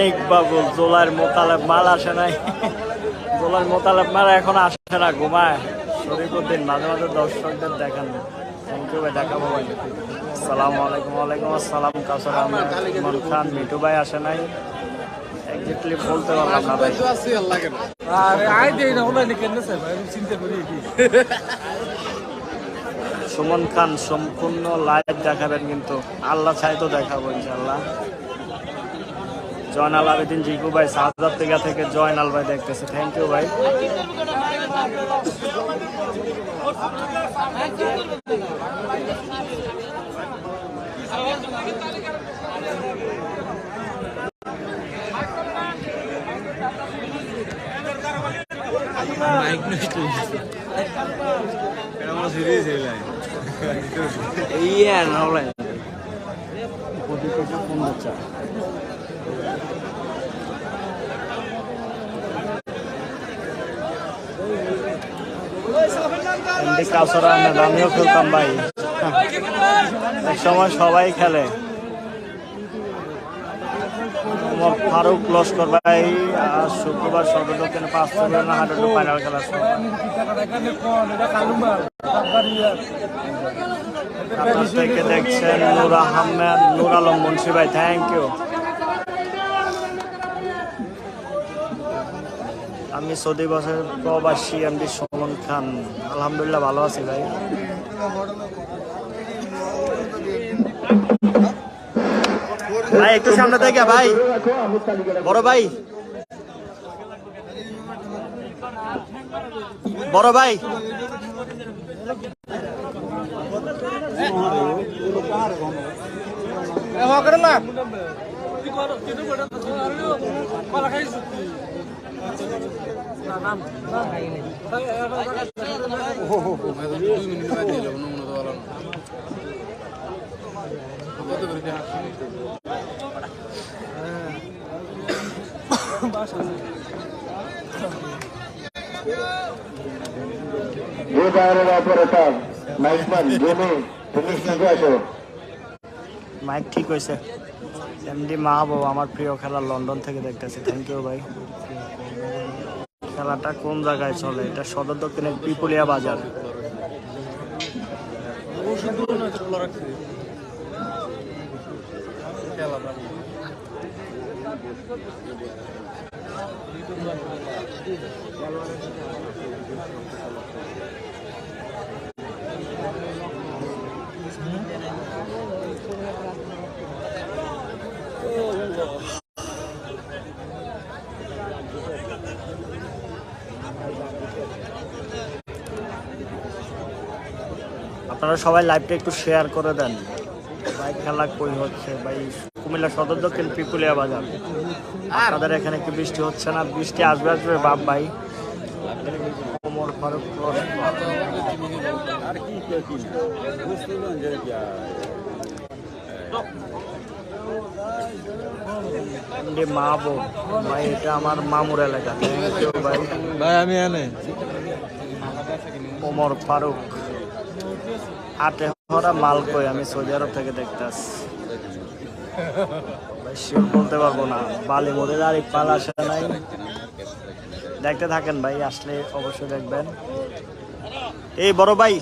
অনেক বাবু জোলার মোতালেব মাল আসে নাই। জোলার মোতালেব মাল এখন আসে না, ঘুমায়। শরীফুদ্দিন মাঝে মাঝে দর্শকদের দেখান। থ্যাংক ইউ ভাই, দেখাবো ভাই। আসসালামু আলাইকুম। ওয়ালাইকুম আসসালাম। কাউসার আহমেদ, ইমন খান, মিঠু ভাই আসে নাই। এক্স্যাক্টলি বলতে পারলাম না ভাই। সুমন খান সম্পূর্ণ লাইভ দেখাবেন কিন্তু, আল্লাহ চাই তো দেখাবো ইনশাল্লাহ। জয়নাল আবেদিন জিকু ভাই সাহায্য থেকে জয়নাল ভাই দেখতেছে, থ্যাংক ইউ ভাই। আমিও খেলতাম ভাই, এক সময় সবাই খেলে। ফারুক লস্কর ভাই শুক্রবার সদর দক্ষিণে 5 হাড্রেড ফাইনাল খেলার থেকে দেখছেন নূর আহমেদ, নূর আলম মুন্সি ভাই, থ্যাংক ইউ। আমি সৌদি বছর প্রবাসী এমডি সুমন খান, আলহামদুলিল্লাহ ভালো আছি ভাই। ভাই একটু সামনে থেকে ভাই, বড় ভাই, বড় ভাই। মাইক ঠিক হয়েছে। এমডি মাহবুব আমার প্রিয় খেলা লন্ডন থেকে দেখতেছি, থ্যাংক ইউ ভাই। খেলাটা কোন জায়গায় চলে? এটা সদর দক্ষিণের পিপুলিয়া বাজার। আপনারা সবাই লাইভটা একটু শেয়ার করে দেন ভাই। খেলা কই হচ্ছে ভাই? কুমিল্লা সদর দক্ষিণ পিপুলিয়া বাজার। আপনাদের এখানে কি বৃষ্টি হচ্ছে না? বৃষ্টি আসবে আসবে বাপ ভাই। ওমর ফারুক মাহবুব ভাই, এটা আমার মামুর এলাকা, ভাই ভাই আমি এনে। ওমর ফারুক হাটে হরা মাল কই? আমি সৌদি আরব থেকে দেখতে আসছি ভাই, শিওর বলতে পারবো না। বালি মোদের আর পাল আসে নাই, দেখতে থাকেন ভাই, আসলে অবশ্যই দেখবেন। এই বড় ভাই,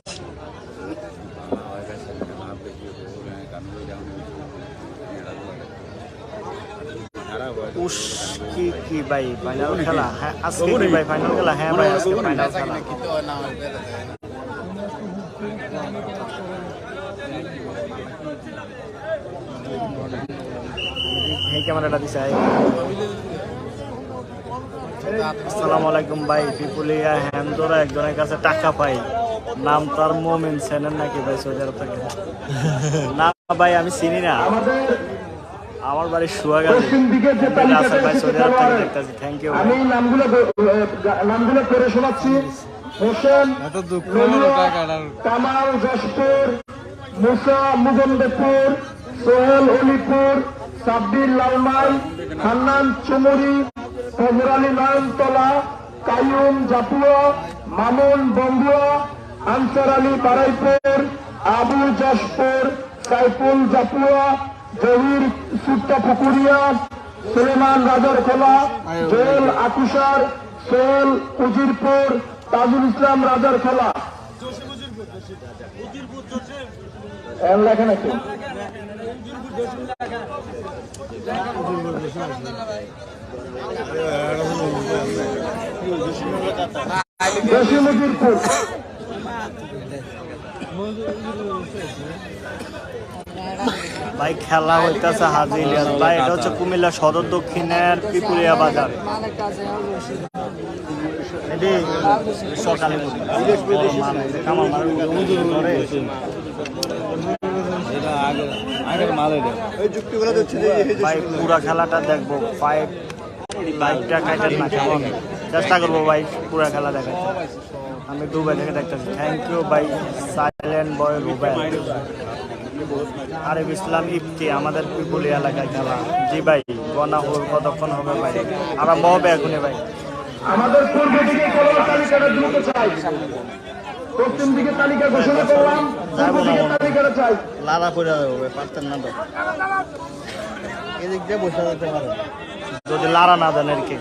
কি ভাই ফাইনাল খেলা? হ্যাঁ আজকে কি ভাই ফাইনাল খেলা? হ্যাঁ ভাই আজকে ফাইনাল খেলা। ক্যামেরাটা দিছে। আসসালামু আলাইকুম ভাই। পিপুলিয়া হ্যামদোরা একজনের কাছে টাকা পাই, নাম তার মোমিন, চেনেন নাকি ভাই সৌদি আরব থেকে? না ভাই আমি চিনি না, আমার বাড়ি সুয়াগাজী। ভাই সৌদি আরব থেকে দেখতেছি, থ্যাংক ইউ। আমি নামগুলো পড়ে শোনাচ্ছি। হোসেন, কামাল যশপুর, মুসা মুজম্মেদপুর, সোহেল অলিপুর, সাব্বির লালমাই, হান্নান চুমুরি, ফজর আলী নয়নতলা, কাইয়ুম জাপুয়া, মামুন বন্ধুয়া, আনসার আলী বারাইপুর, আবু যশপুর, সাইফুল জাপুয়া, জহির সুট্টা পুকুরিয়া, সুলেমান রাজার খেলা, জোয়েল আকুশার, সোহেল উজিরপুর, তাজুল ইসলাম রাজার খেলা। লেখা নাকি উজিরপুর। ভাই খেলা হইতেছে হাজি ইলিয়াস ভাই, এটা হচ্ছে কুমিল্লা সদর দক্ষিণের পিপুলিয়া বাজার। সকালে ভাই পুরা খেলাটা দেখবো, বাইকটা কাটেন না কেমন, চেষ্টা করবো ভাই পুরা খেলা দেখাচ্ছি। আমি দুবাই থেকে দেখতেছি। থ্যাংক ইউ ভাই সাইলেন্ট বয় রুবেল। আরিফ ইসলাম ইফতি, আমাদের পিপুলি এলাকায় খেলা। জি ভাই, গনা হবে কতক্ষণ হবে ভাই? আরম্ভ হবে এখনই ভাই। আমাদের পূর্ব দিকে তালিকাটা দ্রুত চাই, পশ্চিম দিকে তালিকা ঘোষণা করলাম, পূর্ব দিকে তালিকাটা চাই। লালা করে হবে পারতেন না তো, এদিক দিয়ে বসে যেতে পারে যদি লারা না দেন আর কি।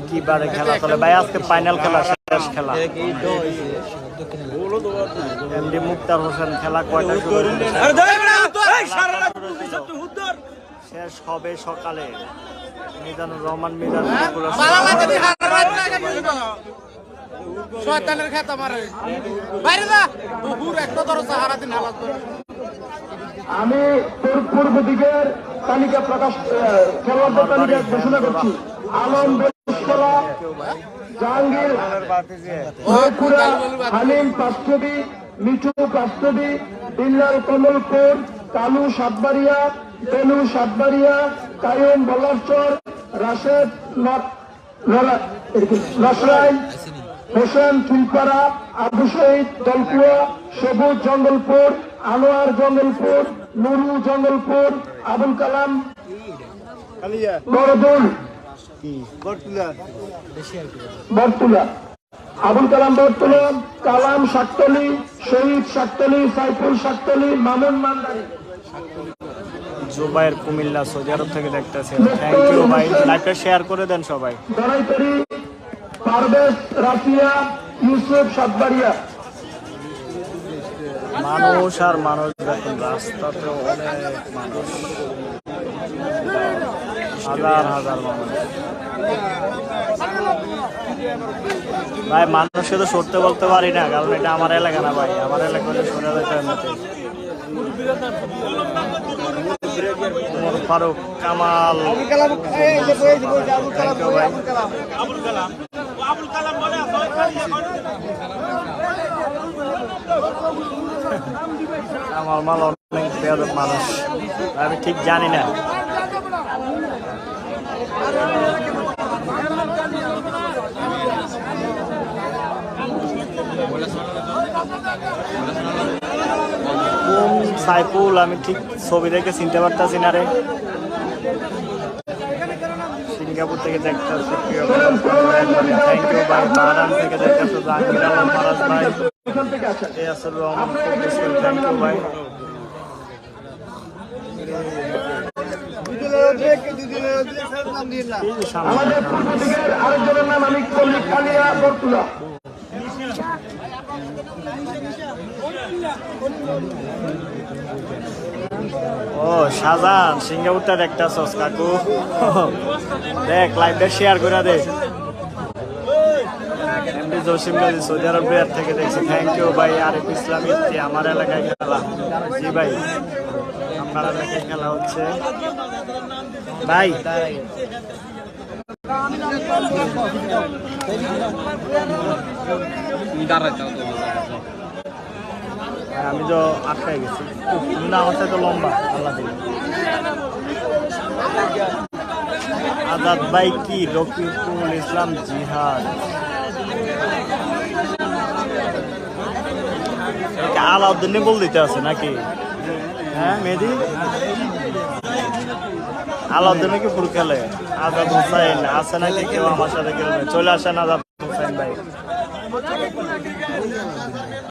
কি বারে খেলা চলে ভাই? আজকে ফাইনাল খেলা, শেষ খেলা। এমডি মুক্তার হোসেন খেলা কয়টা শুরু? শেষ হবে সকালে। মিজানুর রহমান মিজান আমি পূর্ব দিকের তালিকা প্রকাশ, খেলোয়াড়দের তালিকা ঘোষণা করছি। আলম বেশকলা, জাহাঙ্গীর মহকুরা, হালিম পাঁচছবি, মিঠু পাঁচছবি, বিল্লাল কমলপুর, কালু সাতবাড়িয়া, বেলু সাতবাড়িয়া, কায়ুম বল্লারচর, রাশেদ নসরাইন, হোসেন ফুলপাড়া, আবু শহীদ দলকুয়া, সবুজ জঙ্গলপুর, আনোয়ার জঙ্গলপুর, নুরু জঙ্গলপুর, আবুল কালাম বরদুল বরতুলা, আবুল কালাম বরতুলা, কালাম শাকতলি, শহীদ শাকতলি, সাইফুল শাকতলি, মামুন মান্দারি। জুবাইর কুমিল্লা সৌদি আরব থেকে দেখতেছেন। থ্যাংক ইউ ভাই, লাইভটা শেয়ার করে দেন সবাই। দরাইতরি, পারভেজ রাফিয়া, ইউসুফ সাতবাড়িয়া। মানুষ আর মানুষ, দেখুন রাস্তাতে অনেক মানুষ, হাজার হাজার মানুষ ভাই। মানুষকে তো সরতে বলতে পারি না, কারণ এটা আমার এলাকা না ভাই। আমার এলাকা হলে সরে যেতে এমনিতে। ওমর ফারুক, কামাল, আমার মাল অনেক বেয়াদব মানুষ, আমি ঠিক জানি না। সাইফুল, আমি ঠিক ছবি দেখে চিনতে পারতাছি না রে। সিঙ্গাপুর থেকে দেখতেছি। থ্যাংক ইউ ভাই। বারান থেকে দেখতেছো জাহাঙ্গীর আলম ফারাজ ভাই, ইয়াসুর রহমান, থ্যাংক ইউ ভাই। আমাদের পূর্ব দিকের আরেকজনের নাম আমি কালিয়া বরতুলা। ও শাহজাহান, সিঙ্গাপুরটা দেখতেছস কাকু? দেখ লাইভটা শেয়ার করে দে। এমডি জসিম গাজী সৌদি আরব থেকে দেখছি। থ্যাংক ইউ ভাই। আরিফ ইসলাম ইফতি, আমার এলাকায় খেলা। জি ভাই, আপনার এলাকায় খেলা হচ্ছে ভাই। আমি তো আটকায় গেছি না, আমার সাথে লম্বা। আল্লাহ দিল। আজাদ ভাই কি? রকিবুল ইসলাম জিহাদ, আলাউদ্দিন বল দিতে আছে নাকি? হ্যাঁ মেহেদি, আলাউদ্দিন কি ফুল খেলে? আজাদ হোসাইন আছে নাকি কেউ আমার সাথে খেলবে? চলে আসেন আজাদ হোসাইন ভাই।